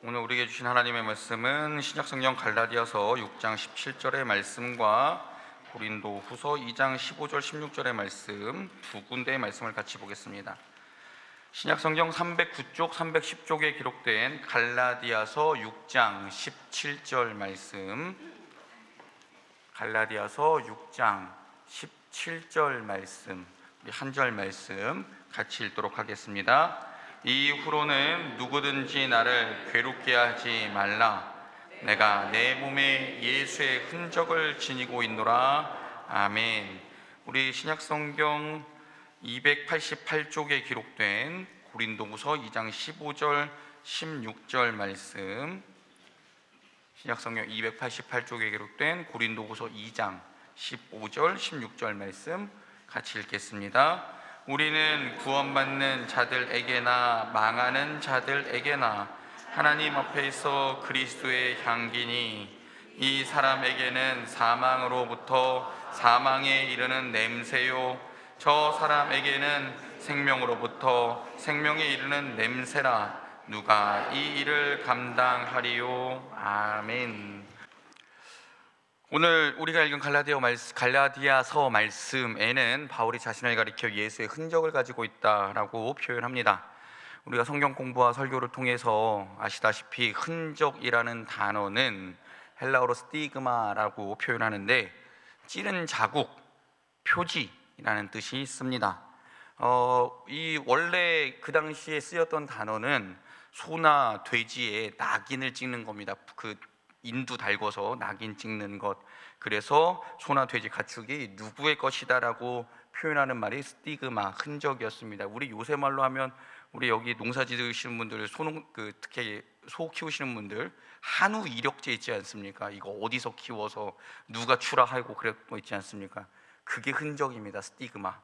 오늘 우리에게 주신 하나님의 말씀은 신약성경 갈라디아서 6장 17절의 말씀과 고린도후서 2장 15절 16절의 말씀 두 군데의 말씀을 같이 보겠습니다. 신약성경 309쪽 310쪽에 기록된 갈라디아서 6장 17절 말씀, 갈라디아서 6장 17절 말씀, 우리 한 절 말씀 같이 읽도록 하겠습니다. 이후로는 누구든지 나를 괴롭게 하지 말라. 내가 내 몸에 예수의 흔적을 지니고 있노라. 아멘. 우리 신약성경 288쪽에 기록된 고린도후서 2장 15절 16절 말씀, 신약성경 288쪽에 기록된 고린도후서 2장 15절 16절 말씀 같이 읽겠습니다. 우리는 구원받는 자들에게나 망하는 자들에게나 하나님 앞에 있어 그리스도의 향기니, 이 사람에게는 사망으로부터 사망에 이르는 냄새요, 저 사람에게는 생명으로부터 생명에 이르는 냄새라. 누가 이 일을 감당하리요. 아멘. 오늘 우리가 읽은 갈라디아서 말씀에는 바울이 자신을 가리켜 예수의 흔적을 가지고 있다라고 표현합니다. 우리가 성경 공부와 설교를 통해서 아시다시피 흔적이라는 단어는 헬라어로 스티그마라고 표현하는데, 찌른 자국, 표지라는 뜻이 있습니다. 이 원래 그 당시에 쓰였던 단어는 소나 돼지에 낙인을 찍는 겁니다. 그 인두 달궈서 낙인 찍는 것. 그래서 소나 돼지 가축이 누구의 것이다라고 표현하는 말이 스티그마, 흔적이었습니다. 우리 요새 말로 하면, 우리 여기 농사 지으시는 분들, 특히 소 키우시는 분들 한우 이력제 있지 않습니까? 이거 어디서 키워서 누가 출하하고 그랬던 거 있지 않습니까? 그게 흔적입니다. 스티그마.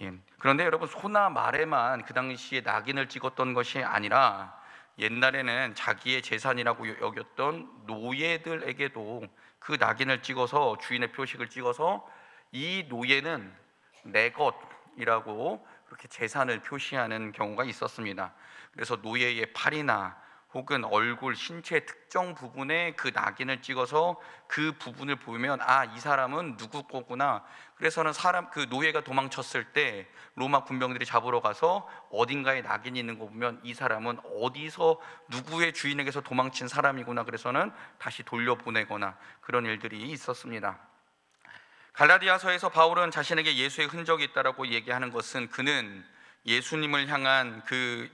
예. 그런데 여러분, 소나 말에만 그 당시에 낙인을 찍었던 것이 아니라 옛날에는 자기의 재산이라고 여겼던 노예들에게도 그 낙인을 찍어서, 주인의 표식을 찍어서 이 노예는 내 것이라고 그렇게 재산을 표시하는 경우가 있었습니다. 그래서 노예의 팔이나 혹은 얼굴, 신체 특정 부분에 그 낙인을 찍어서 그 부분을 보면 이 사람은 누구 거구나. 그래서는 그 노예가 도망쳤을 때 로마 군병들이 잡으러 가서 어딘가에 낙인이 있는 거 보면 이 사람은 어디서 누구의 주인에게서 도망친 사람이구나. 그래서는 다시 돌려보내거나 그런 일들이 있었습니다. 갈라디아서에서 바울은 자신에게 예수의 흔적이 있다라고 얘기하는 것은, 그는 예수님을 향한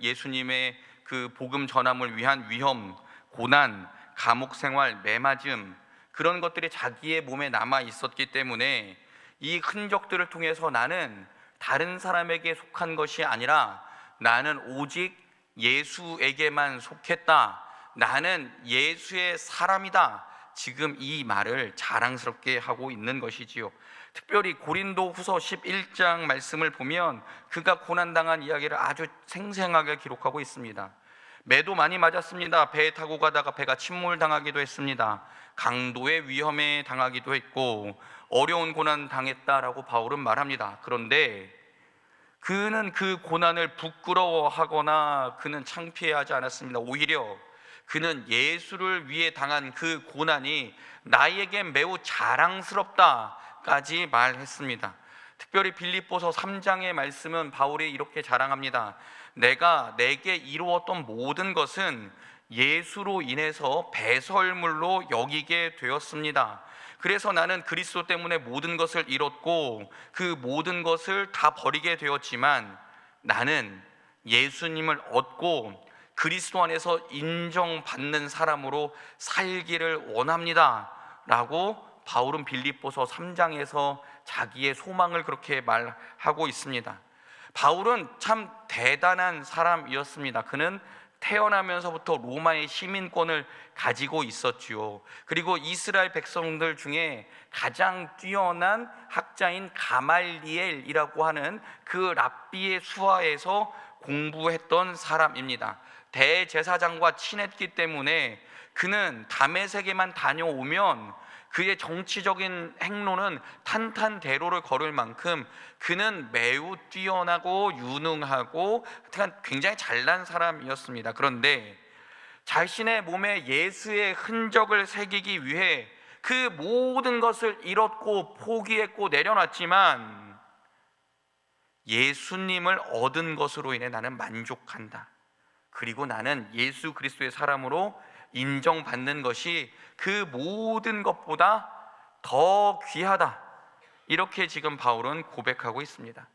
예수님의 그 복음 전함을 위한 위험, 고난, 감옥 생활, 매맞음, 그런 것들이 자기의 몸에 남아 있었기 때문에 이 흔적들을 통해서 나는 다른 사람에게 속한 것이 아니라 나는 오직 예수에게만 속했다, 나는 예수의 사람이다, 지금 이 말을 자랑스럽게 하고 있는 것이지요. 특별히 고린도후서 11장 말씀을 보면 그가 고난당한 이야기를 아주 생생하게 기록하고 있습니다. 매도 많이 맞았습니다. 배에 타고 가다가 배가 침몰당하기도 했습니다. 강도의 위험에 당하기도 했고 어려운 고난 당했다라고 바울은 말합니다. 그런데 그는 그 고난을 부끄러워하거나 그는 창피해하지 않았습니다. 오히려 그는 예수를 위해 당한 그 고난이 나에게 매우 자랑스럽다까지 말했습니다. 특별히 빌립보서 3장의 말씀은 바울이 이렇게 자랑합니다. 내가 내게 이루었던 모든 것은 예수로 인해서 배설물로 여기게 되었습니다. 그래서 나는 그리스도 때문에 모든 것을 잃었고 그 모든 것을 다 버리게 되었지만 나는 예수님을 얻고 그리스도 안에서 인정받는 사람으로 살기를 원합니다 라고 바울은 빌립보서 3장에서 자기의 소망을 그렇게 말하고 있습니다. 바울은 참 대단한 사람이었습니다. 그는 태어나면서부터 로마의 시민권을 가지고 있었지요. 그리고 이스라엘 백성들 중에 가장 뛰어난 학자인 가말리엘이라고 하는 그 랍비의 수하에서 공부했던 사람입니다. 대제사장과 친했기 때문에 그는 다메섹에만 다녀오면 그의 정치적인 행로는 탄탄대로를 걸을 만큼 그는 매우 뛰어나고 유능하고 굉장히 잘난 사람이었습니다. 그런데 자신의 몸에 예수의 흔적을 새기기 위해 그 모든 것을 잃었고 포기했고 내려놨지만 예수님을 얻은 것으로 인해 나는 만족한다. 그리고 나는 예수 그리스도의 사람으로 인정받는 것이 그 모든 것보다 더 귀하다. 이렇게 지금 바울은 고백하고 있습니다.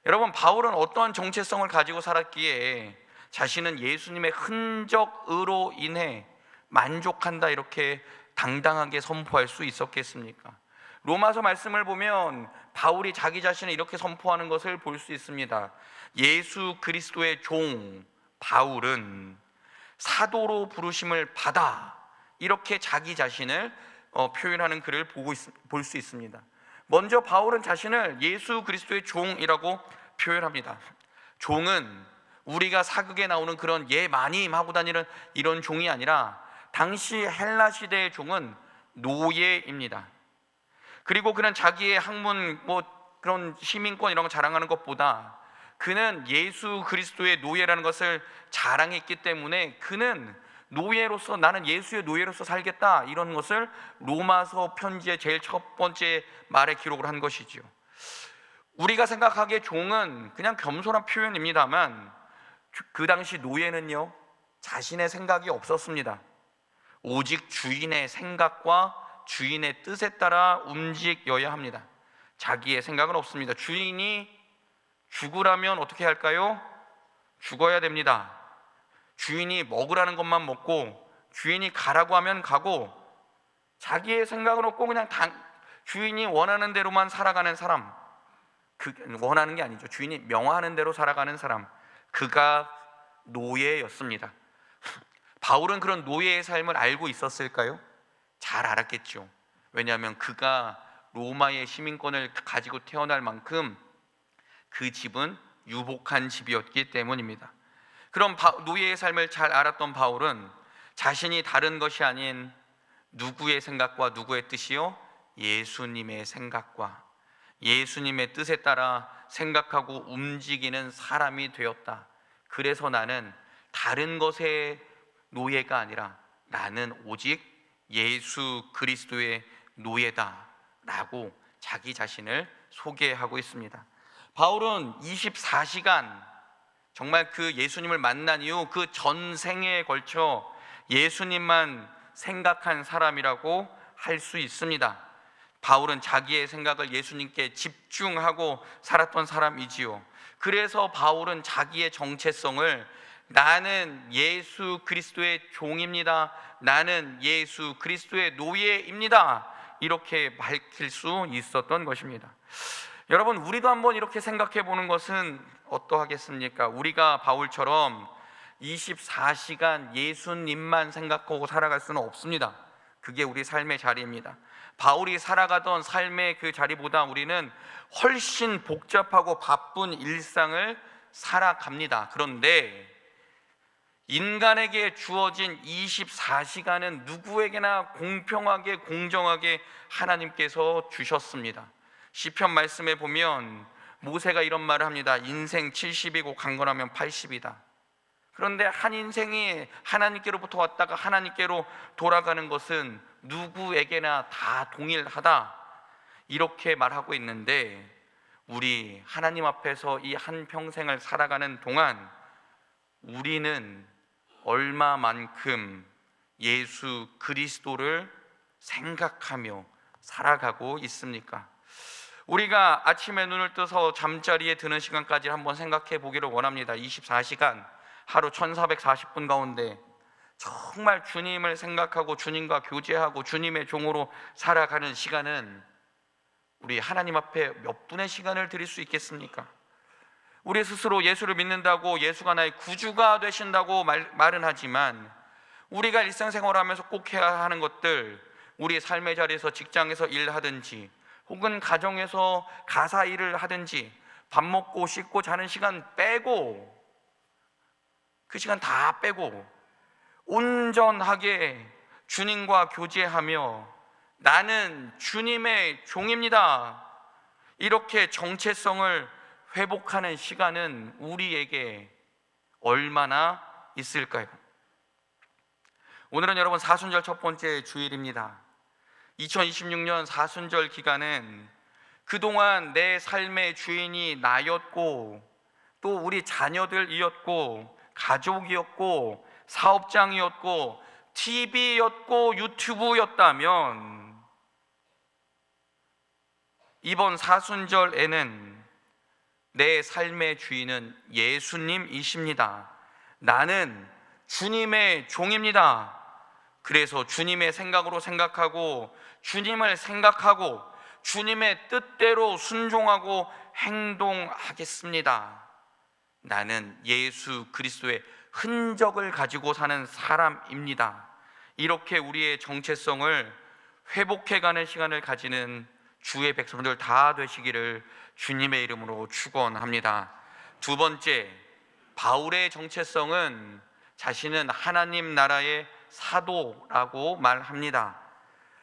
여러분, 바울은 어떠한 정체성을 가지고 살았기에 자신은 예수님의 흔적으로 인해 만족한다 이렇게 당당하게 선포할 수 있었겠습니까? 로마서 말씀을 보면 바울이 자기 자신을 이렇게 선포하는 것을 볼 수 있습니다. 예수 그리스도의 종 바울은 사도로 부르심을 받아, 이렇게 자기 자신을 표현하는 글을 볼 수 있습니다. 먼저 바울은 자신을 예수 그리스도의 종이라고 표현합니다. 종은 우리가 사극에 나오는 그런 마님 하고 다니는 이런 종이 아니라 당시 헬라 시대의 종은 노예입니다. 그리고 그는 자기의 학문, 그런 시민권 이런 거 자랑하는 것보다 그는 예수 그리스도의 노예라는 것을 자랑했기 때문에 그는 노예로서, 나는 예수의 노예로서 살겠다, 이런 것을 로마서 편지의 제일 첫 번째 말에 기록을 한 것이지요. 우리가 생각하기에 종은 그냥 겸손한 표현입니다만 그 당시 노예는요, 자신의 생각이 없었습니다. 오직 주인의 생각과 주인의 뜻에 따라 움직여야 합니다. 자기의 생각은 없습니다. 주인이 죽으라면 어떻게 할까요? 죽어야 됩니다. 주인이 먹으라는 것만 먹고 주인이 가라고 하면 가고, 자기의 생각은 없고 그냥 주인이 원하는 대로만 살아가는 사람, 원하는 게 아니죠. 주인이 명하는 대로 살아가는 사람, 그가 노예였습니다. 바울은 그런 노예의 삶을 알고 있었을까요? 잘 알았겠죠. 왜냐하면 그가 로마의 시민권을 가지고 태어날 만큼 그 집은 유복한 집이었기 때문입니다. 그럼 노예의 삶을 잘 알았던 바울은 자신이 다른 것이 아닌 누구의 생각과 누구의 뜻이요? 예수님의 생각과 예수님의 뜻에 따라 생각하고 움직이는 사람이 되었다. 그래서 나는 다른 것의 노예가 아니라 나는 오직 예수 그리스도의 노예다 라고 자기 자신을 소개하고 있습니다. 바울은 24시간 정말 그 예수님을 만난 이후 그 전생에 걸쳐 예수님만 생각한 사람이라고 할 수 있습니다. 바울은 자기의 생각을 예수님께 집중하고 살았던 사람이지요. 그래서 바울은 자기의 정체성을 나는 예수 그리스도의 종입니다, 나는 예수 그리스도의 노예입니다, 이렇게 밝힐 수 있었던 것입니다. 여러분, 우리도 한번 이렇게 생각해 보는 것은 어떠하겠습니까? 우리가 바울처럼 24시간 예수님만 생각하고 살아갈 수는 없습니다. 그게 우리 삶의 자리입니다. 바울이 살아가던 삶의 그 자리보다 우리는 훨씬 복잡하고 바쁜 일상을 살아갑니다. 그런데 인간에게 주어진 24시간은 누구에게나 공평하게 공정하게 하나님께서 주셨습니다. 시편 말씀에 보면 모세가 이런 말을 합니다. 인생 70이고 강건하면 80이다. 그런데 한 인생이 하나님께로부터 왔다가 하나님께로 돌아가는 것은 누구에게나 다 동일하다, 이렇게 말하고 있는데, 우리 하나님 앞에서 이 한 평생을 살아가는 동안 우리는 얼마만큼 예수 그리스도를 생각하며 살아가고 있습니까? 우리가 아침에 눈을 떠서 잠자리에 드는 시간까지 한번 생각해 보기를 원합니다. 24시간 하루 1440분 가운데 정말 주님을 생각하고 주님과 교제하고 주님의 종으로 살아가는 시간은 우리 하나님 앞에 몇 분의 시간을 드릴 수 있겠습니까? 우리 스스로 예수를 믿는다고 예수가 나의 구주가 되신다고 말은 하지만 우리가 일상생활하면서 꼭 해야 하는 것들, 우리 삶의 자리에서 직장에서 일하든지 혹은 가정에서 가사 일을 하든지 밥 먹고 씻고 자는 시간 빼고, 그 시간 다 빼고 온전하게 주님과 교제하며 나는 주님의 종입니다, 이렇게 정체성을 회복하는 시간은 우리에게 얼마나 있을까요? 오늘은 여러분 사순절 첫 번째 주일입니다. 2026년 사순절 기간은 그동안 내 삶의 주인이 나였고 또 우리 자녀들이었고 가족이었고 사업장이었고 TV였고 유튜브였다면 이번 사순절에는 내 삶의 주인은 예수님이십니다. 나는 주님의 종입니다. 그래서 주님의 생각으로 생각하고 주님을 생각하고 주님의 뜻대로 순종하고 행동하겠습니다. 나는 예수 그리스도의 흔적을 가지고 사는 사람입니다. 이렇게 우리의 정체성을 회복해가는 시간을 가지는 주의 백성들 다 되시기를 주님의 이름으로 축원합니다. 두 번째, 바울의 정체성은 자신은 하나님 나라의 사도라고 말합니다.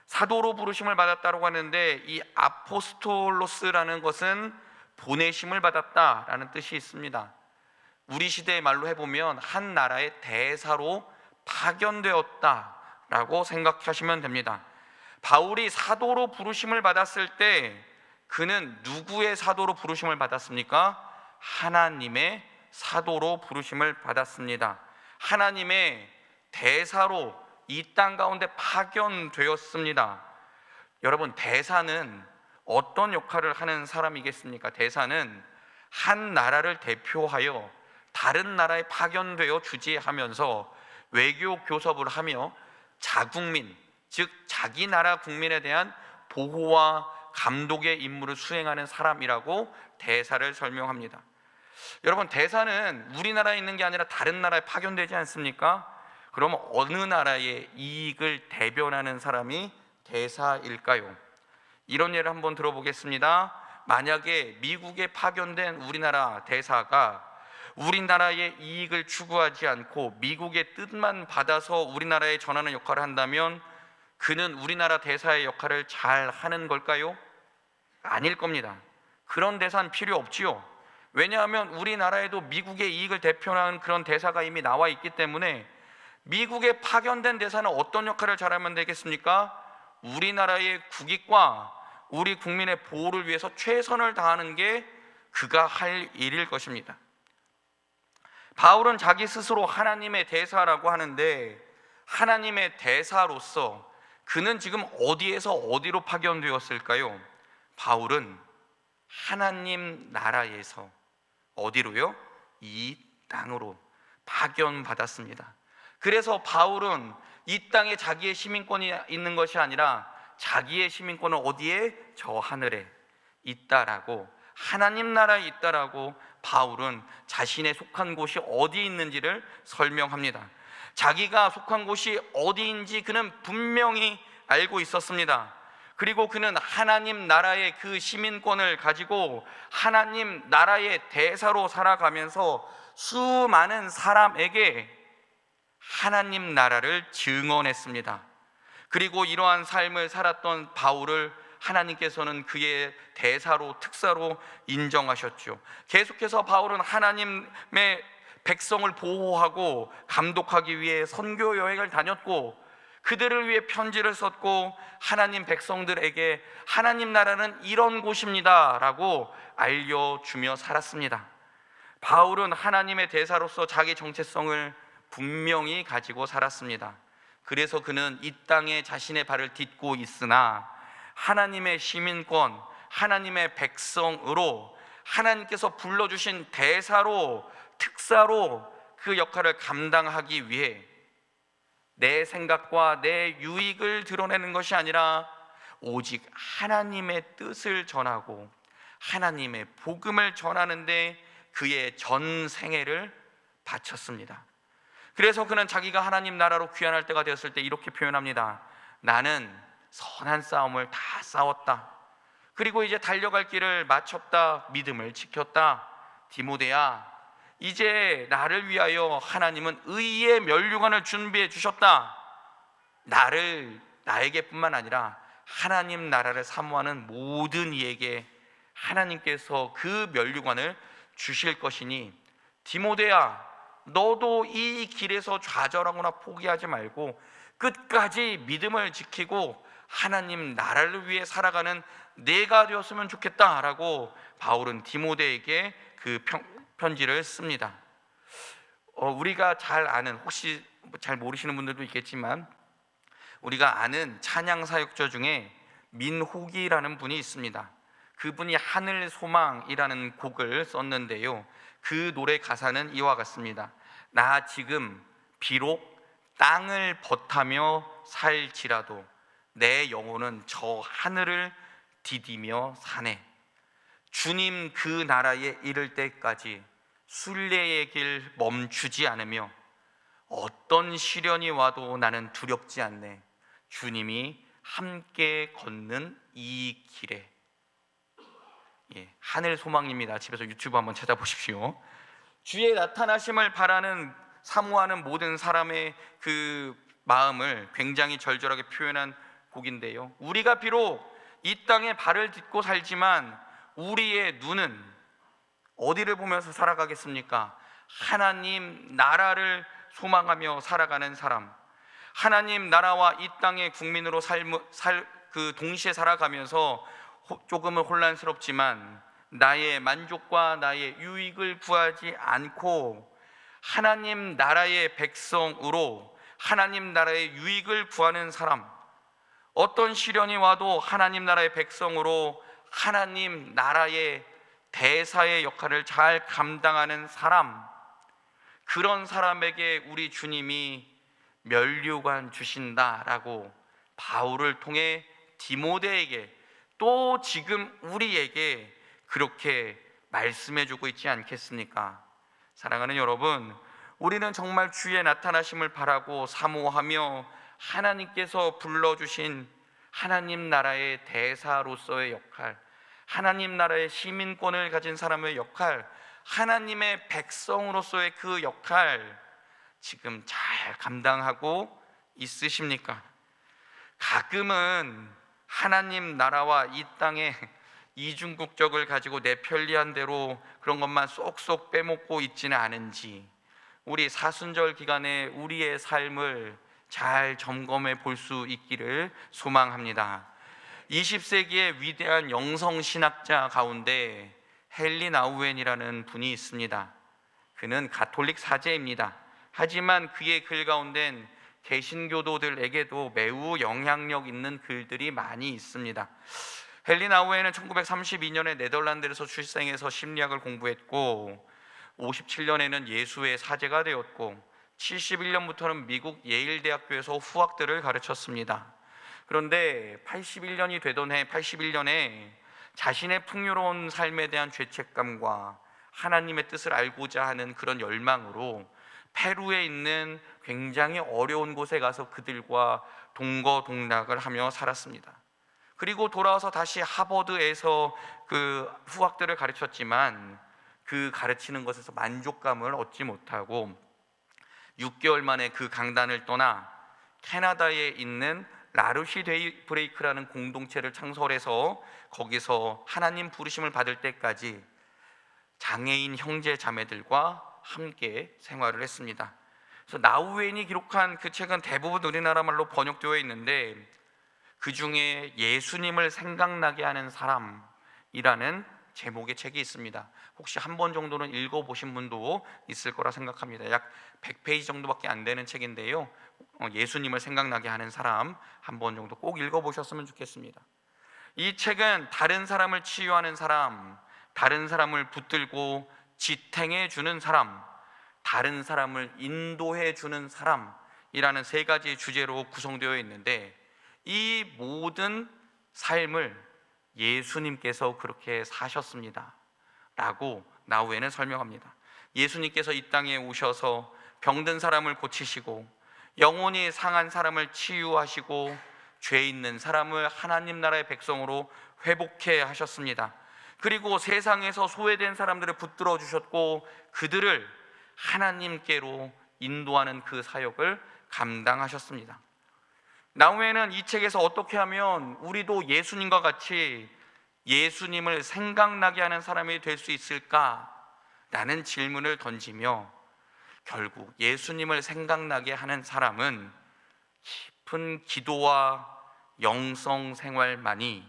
사도로 부르심을 받았다고 하는데 이 아포스톨로스라는 것은 보내심을 받았다라는 뜻이 있습니다. 우리 시대의 말로 해보면 한 나라의 대사로 파견되었다라고 생각하시면 됩니다. 바울이 사도로 부르심을 받았을 때 그는 누구의 사도로 부르심을 받았습니까? 하나님의 사도로 부르심을 받았습니다. 하나님의 대사로 이 땅 가운데 파견되었습니다. 여러분, 대사는 어떤 역할을 하는 사람이겠습니까? 대사는 한 나라를 대표하여 다른 나라에 파견되어 주재하면서 외교 교섭을 하며 자국민, 즉 자기 나라 국민에 대한 보호와 감독의 임무를 수행하는 사람이라고 대사를 설명합니다. 여러분, 대사는 우리나라에 있는 게 아니라 다른 나라에 파견되지 않습니까? 그럼 어느 나라의 이익을 대변하는 사람이 대사일까요? 이런 예를 한번 들어보겠습니다. 만약에 미국에 파견된 우리나라 대사가 우리나라의 이익을 추구하지 않고 미국의 뜻만 받아서 우리나라에 전하는 역할을 한다면 그는 우리나라 대사의 역할을 잘 하는 걸까요? 아닐 겁니다. 그런 대사는 필요 없지요. 왜냐하면 우리나라에도 미국의 이익을 대표하는 그런 대사가 이미 나와 있기 때문에 미국에 파견된 대사는 어떤 역할을 잘하면 되겠습니까? 우리나라의 국익과 우리 국민의 보호를 위해서 최선을 다하는 게 그가 할 일일 것입니다. 바울은 자기 스스로 하나님의 대사라고 하는데 하나님의 대사로서 그는 지금 어디에서 어디로 파견되었을까요? 바울은 하나님 나라에서 어디로요? 이 땅으로 파견받았습니다. 그래서 바울은 이 땅에 자기의 시민권이 있는 것이 아니라 자기의 시민권은 어디에? 저 하늘에 있다라고, 하나님 나라에 있다라고 바울은 자신의 속한 곳이 어디 있는지를 설명합니다. 자기가 속한 곳이 어디인지 그는 분명히 알고 있었습니다. 그리고 그는 하나님 나라의 그 시민권을 가지고 하나님 나라의 대사로 살아가면서 수많은 사람에게 하나님 나라를 증언했습니다. 그리고 이러한 삶을 살았던 바울을 하나님께서는 그의 대사로, 특사로 인정하셨죠. 계속해서 바울은 하나님의 백성을 보호하고 감독하기 위해 선교 여행을 다녔고 그들을 위해 편지를 썼고 하나님 백성들에게 하나님 나라는 이런 곳입니다 라고 알려주며 살았습니다. 바울은 하나님의 대사로서 자기 정체성을 분명히 가지고 살았습니다. 그래서 그는 이 땅에 자신의 발을 딛고 있으나 하나님의 시민권, 하나님의 백성으로 하나님께서 불러주신 대사로, 특사로 그 역할을 감당하기 위해 내 생각과 내 유익을 드러내는 것이 아니라 오직 하나님의 뜻을 전하고 하나님의 복음을 전하는데 그의 전 생애를 바쳤습니다. 그래서 그는 자기가 하나님 나라로 귀환할 때가 되었을 때 이렇게 표현합니다. 나는 선한 싸움을 다 싸웠다. 그리고 이제 달려갈 길을 마쳤다. 믿음을 지켰다. 디모데야, 이제 나를 위하여 하나님은 의의 면류관을 준비해 주셨다. 나에게뿐만 아니라 하나님 나라를 사모하는 모든 이에게 하나님께서 그 면류관을 주실 것이니 디모데야, 너도 이 길에서 좌절하거나 포기하지 말고 끝까지 믿음을 지키고 하나님 나라를 위해 살아가는 내가 되었으면 좋겠다라고 바울은 디모데에게 그 편지를 씁니다. 우리가 잘 아는, 혹시 잘 모르시는 분들도 있겠지만 우리가 아는 찬양 사역자 중에 민호기라는 분이 있습니다. 그분이 하늘 소망이라는 곡을 썼는데요, 그 노래 가사는 이와 같습니다. 나 지금 비록 땅을 벗하며 살지라도 내 영혼은 저 하늘을 디디며 사네. 주님 그 나라에 이를 때까지 순례의 길 멈추지 않으며 어떤 시련이 와도 나는 두렵지 않네. 주님이 함께 걷는 이 길에. 하늘 소망입니다. 집에서 유튜브 한번 찾아보십시오. 주의 나타나심을 바라는, 사모하는 모든 사람의 그 마음을 굉장히 절절하게 표현한 곡인데요, 우리가 비록 이 땅에 발을 딛고 살지만 우리의 눈은 어디를 보면서 살아가겠습니까? 하나님 나라를 소망하며 살아가는 사람, 하나님 나라와 이 땅의 국민으로 동시에 살아가면서 조금은 혼란스럽지만 나의 만족과 나의 유익을 구하지 않고 하나님 나라의 백성으로 하나님 나라의 유익을 구하는 사람, 어떤 시련이 와도 하나님 나라의 백성으로 하나님 나라의 대사의 역할을 잘 감당하는 사람, 그런 사람에게 우리 주님이 면류관 주신다라고 바울을 통해 디모데에게, 또 지금 우리에게 그렇게 말씀해 주고 있지 않겠습니까? 사랑하는 여러분, 우리는 정말 주의 나타나심을 바라고 사모하며 하나님께서 불러주신 하나님 나라의 대사로서의 역할, 하나님 나라의 시민권을 가진 사람의 역할, 하나님의 백성으로서의 그 역할 지금 잘 감당하고 있으십니까? 가끔은 하나님 나라와 이 땅에 이중국적을 가지고 내 편리한 대로 그런 것만 쏙쏙 빼먹고 있지는 않은지, 우리 사순절 기간에 우리의 삶을 잘 점검해 볼 수 있기를 소망합니다. 20세기의 위대한 영성신학자 가운데 헨리 나우엔이라는 분이 있습니다. 그는 가톨릭 사제입니다. 하지만 그의 글 가운데는 개신교도들에게도 매우 영향력 있는 글들이 많이 있습니다. 헨리 나우엔은 1932년에 네덜란드에서 출생해서 심리학을 공부했고 57년에는 예수의 사제가 되었고 71년부터는 미국 예일대학교에서 후학들을 가르쳤습니다. 그런데 81년이 되던 해 81년에 자신의 풍요로운 삶에 대한 죄책감과 하나님의 뜻을 알고자 하는 그런 열망으로 페루에 있는 굉장히 어려운 곳에 가서 그들과 동거동락을 하며 살았습니다. 그리고 돌아와서 다시 하버드에서 그 후학들을 가르쳤지만 그 가르치는 것에서 만족감을 얻지 못하고 6개월 만에 그 강단을 떠나 캐나다에 있는 라루시 데이브레이크라는 공동체를 창설해서 거기서 하나님 부르심을 받을 때까지 장애인 형제 자매들과 함께 생활을 했습니다. 그래서 나우엔이 기록한 그 책은 대부분 우리나라 말로 번역되어 있는데 그 중에 예수님을 생각나게 하는 사람이라는 제목의 책이 있습니다. 혹시 한 번 정도는 읽어보신 분도 있을 거라 생각합니다. 약 100페이지 정도밖에 안 되는 책인데요, 예수님을 생각나게 하는 사람 한 번 정도 꼭 읽어보셨으면 좋겠습니다. 이 책은 다른 사람을 치유하는 사람, 다른 사람을 붙들고 지탱해 주는 사람, 다른 사람을 인도해 주는 사람이라는 세 가지 주제로 구성되어 있는데 이 모든 삶을 예수님께서 그렇게 사셨습니다 라고 나우엔은 설명합니다. 예수님께서 이 땅에 오셔서 병든 사람을 고치시고 영혼이 상한 사람을 치유하시고 죄 있는 사람을 하나님 나라의 백성으로 회복해 하셨습니다. 그리고 세상에서 소외된 사람들을 붙들어 주셨고 그들을 하나님께로 인도하는 그 사역을 감당하셨습니다. 나우엔은 이 책에서 어떻게 하면 우리도 예수님과 같이 예수님을 생각나게 하는 사람이 될 수 있을까라는 질문을 던지며 결국 예수님을 생각나게 하는 사람은 깊은 기도와 영성 생활만이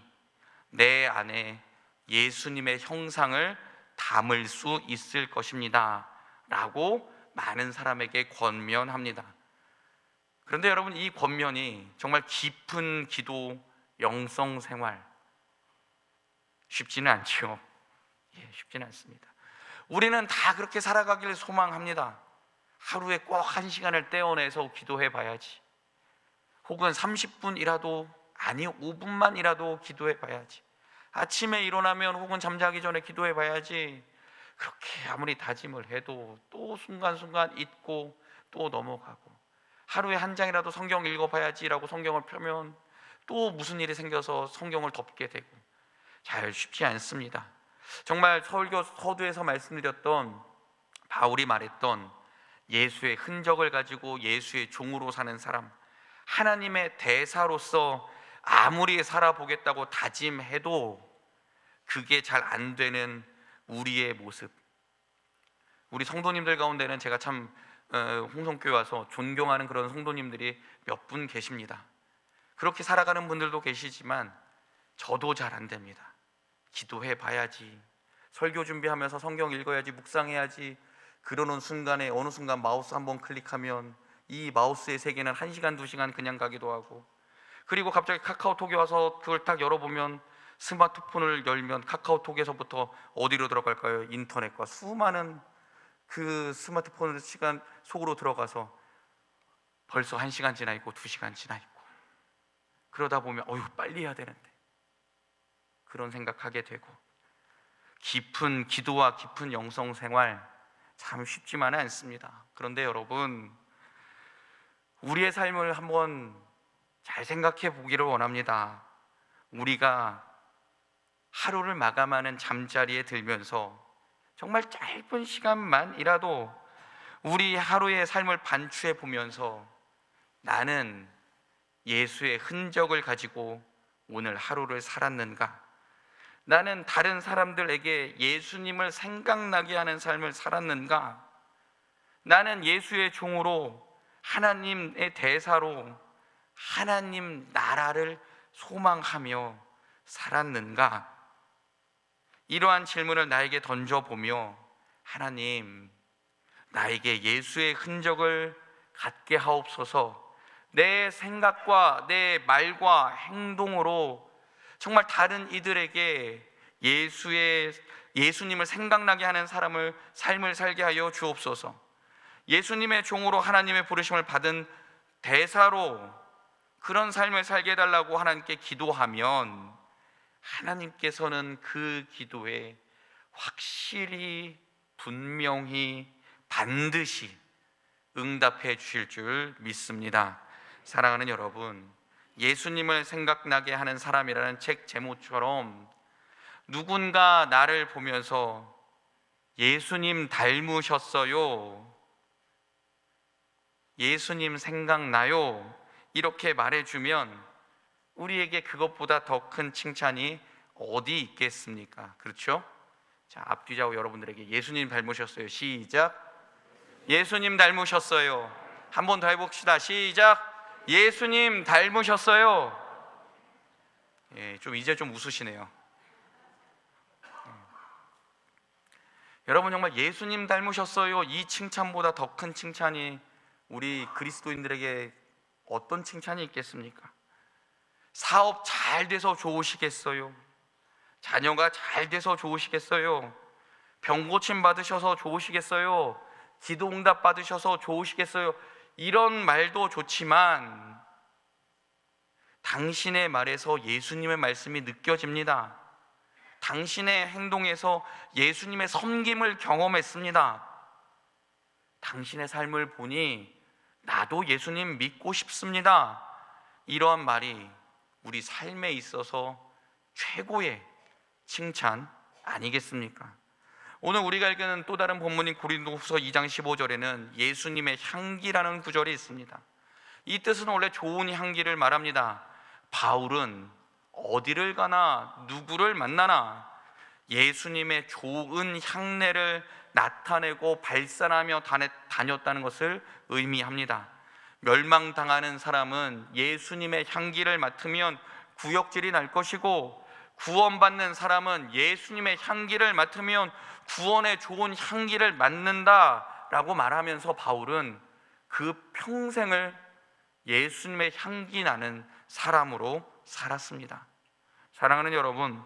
내 안에 예수님의 형상을 담을 수 있을 것입니다 라고 많은 사람에게 권면합니다. 그런데 여러분, 이 권면이 정말 깊은 기도, 영성 생활 쉽지는 않죠. 쉽지는 않습니다. 우리는 다 그렇게 살아가기를 소망합니다. 하루에 꼭 1시간을 떼어내서 기도해 봐야지, 혹은 30분이라도, 아니 5분만이라도 기도해 봐야지, 아침에 일어나면 혹은 잠자기 전에 기도해 봐야지, 그렇게 아무리 다짐을 해도 또 순간순간 잊고 또 넘어가고, 하루에 1장이라도 성경 읽어봐야지라고 성경을 펴면 또 무슨 일이 생겨서 성경을 덮게 되고, 잘 쉽지 않습니다. 정말 설교 서두에서 말씀드렸던 바울이 말했던 예수의 흔적을 가지고 예수의 종으로 사는 사람, 하나님의 대사로서 아무리 살아보겠다고 다짐해도 그게 잘 안 되는 우리의 모습. 우리 성도님들 가운데는 제가 참 홍성교회 와서 존경하는 그런 성도님들이 몇 분 계십니다. 그렇게 살아가는 분들도 계시지만 저도 잘 안 됩니다. 기도해 봐야지, 설교 준비하면서 성경 읽어야지, 묵상해야지, 그러는 순간에 어느 순간 마우스 한번 클릭하면 이 마우스의 세계는 1시간, 2시간 그냥 가기도 하고, 그리고 갑자기 카카오톡에 와서 그걸 딱 열어보면, 스마트폰을 열면 카카오톡에서부터 어디로 들어갈까요? 인터넷과 수많은 그 스마트폰 시간 속으로 들어가서 벌써 1시간 지나 있고 2시간 지나 있고, 그러다 보면 어휴 빨리 해야 되는데, 그런 생각하게 되고, 깊은 기도와 깊은 영성 생활 참 쉽지만은 않습니다. 그런데 여러분, 우리의 삶을 한번 잘 생각해 보기를 원합니다. 우리가 하루를 마감하는 잠자리에 들면서 정말 짧은 시간만이라도 우리 하루의 삶을 반추해 보면서, 나는 예수의 흔적을 가지고 오늘 하루를 살았는가? 나는 다른 사람들에게 예수님을 생각나게 하는 삶을 살았는가? 나는 예수의 종으로, 하나님의 대사로 하나님 나라를 소망하며 살았는가? 이러한 질문을 나에게 던져보며, 하나님, 나에게 예수의 흔적을 갖게 하옵소서. 내 생각과 내 말과 행동으로 정말 다른 이들에게 예수님을 생각나게 하는 삶을 살게 하여 주옵소서. 예수님의 종으로 하나님의 부르심을 받은 대사로 그런 삶을 살게 해달라고 하나님께 기도하면, 하나님께서는 그 기도에 확실히, 분명히, 반드시 응답해 주실 줄 믿습니다. 사랑하는 여러분, 예수님을 생각나게 하는 사람이라는 책 제목처럼 누군가 나를 보면서 예수님 닮으셨어요, 예수님 생각나요, 이렇게 말해주면 우리에게 그것보다 더 큰 칭찬이 어디 있겠습니까? 그렇죠? 자, 앞뒤 좌우 여러분들에게 예수님 닮으셨어요. 시작. 예수님 닮으셨어요. 한 번 더 해봅시다. 시작. 예수님 닮으셨어요. 이제 좀 웃으시네요. 여러분, 정말 예수님 닮으셨어요, 이 칭찬보다 더 큰 칭찬이 우리 그리스도인들에게 어떤 칭찬이 있겠습니까? 사업 잘 돼서 좋으시겠어요? 자녀가 잘 돼서 좋으시겠어요? 병 고침 받으셔서 좋으시겠어요? 기도 응답 받으셔서 좋으시겠어요? 이런 말도 좋지만 당신의 말에서 예수님의 말씀이 느껴집니다. 당신의 행동에서 예수님의 섬김을 경험했습니다. 당신의 삶을 보니 나도 예수님 믿고 싶습니다. 이러한 말이 우리 삶에 있어서 최고의 칭찬 아니겠습니까? 오늘 우리가 읽는 또 다른 본문인 고린도후서 2장 15절에는 예수님의 향기라는 구절이 있습니다. 이 뜻은 원래 좋은 향기를 말합니다. 바울은 어디를 가나 누구를 만나나 예수님의 좋은 향내를 나타내고 발산하며 다녔다는 것을 의미합니다. 멸망당하는 사람은 예수님의 향기를 맡으면 구역질이 날 것이고, 구원받는 사람은 예수님의 향기를 맡으면 구원의 좋은 향기를 맡는다라고 말하면서 바울은 그 평생을 예수님의 향기 나는 사람으로 살았습니다. 사랑하는 여러분,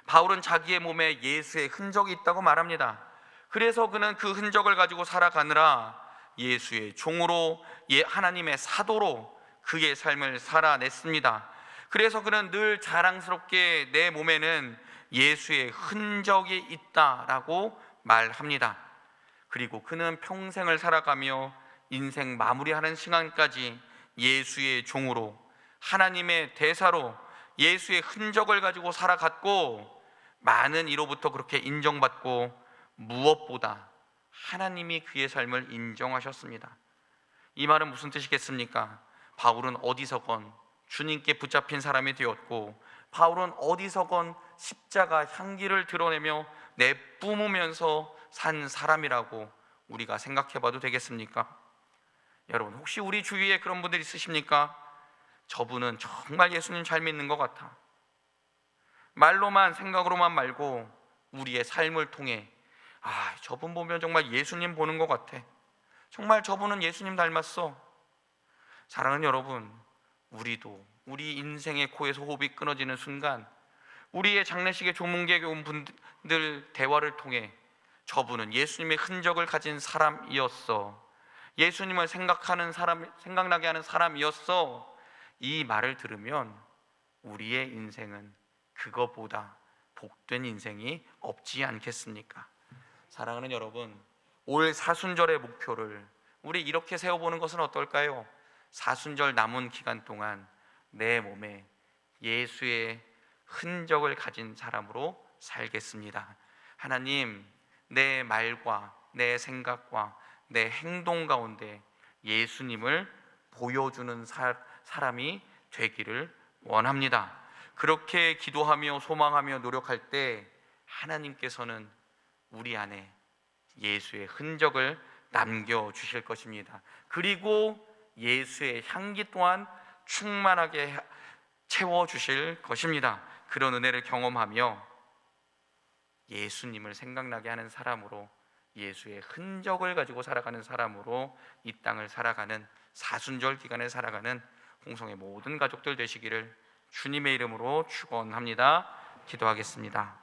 바울은 자기의 몸에 예수의 흔적이 있다고 말합니다. 그래서 그는 그 흔적을 가지고 살아가느라 예수의 종으로, 하나님의 사도로 그의 삶을 살아냈습니다. 그래서 그는 늘 자랑스럽게 내 몸에는 예수의 흔적이 있다라고 말합니다. 그리고 그는 평생을 살아가며 인생 마무리하는 시간까지 예수의 종으로, 하나님의 대사로 예수의 흔적을 가지고 살아갔고, 많은 이로부터 그렇게 인정받고, 무엇보다 하나님이 그의 삶을 인정하셨습니다. 이 말은 무슨 뜻이겠습니까? 바울은 어디서건 주님께 붙잡힌 사람이 되었고, 바울은 어디서건 십자가 향기를 드러내며 내뿜으면서 산 사람이라고 우리가 생각해 봐도 되겠습니까? 여러분, 혹시 우리 주위에 그런 분들 있으십니까? 저분은 정말 예수님 잘 믿는 것 같아, 말로만, 생각으로만 말고 우리의 삶을 통해 저분 보면 정말 예수님 보는 것 같아, 정말 저분은 예수님 닮았어. 사랑하는 여러분, 우리도 우리 인생의 코에서 호흡이 끊어지는 순간, 우리의 장례식에 조문객에 온 분들 대화를 통해 저분은 예수님의 흔적을 가진 사람이었어, 예수님을 생각나게 하는 사람이었어, 이 말을 들으면 우리의 인생은 그거보다 복된 인생이 없지 않겠습니까? 사랑하는 여러분, 올 사순절의 목표를 우리 이렇게 세워보는 것은 어떨까요? 사순절 남은 기간 동안 내 몸에 예수의 흔적을 가진 사람으로 살겠습니다. 하나님, 내 말과 내 생각과 내 행동 가운데 예수님을 보여주는 사람이 되기를 원합니다. 그렇게 기도하며 소망하며 노력할 때 하나님께서는 우리 안에 예수의 흔적을 남겨주실 것입니다. 그리고 예수의 향기 또한 충만하게 채워주실 것입니다. 그런 은혜를 경험하며 예수님을 생각나게 하는 사람으로, 예수의 흔적을 가지고 살아가는 사람으로 이 땅을 살아가는, 사순절 기간에 살아가는 홍성의 모든 가족들 되시기를 주님의 이름으로 축원합니다. 기도하겠습니다.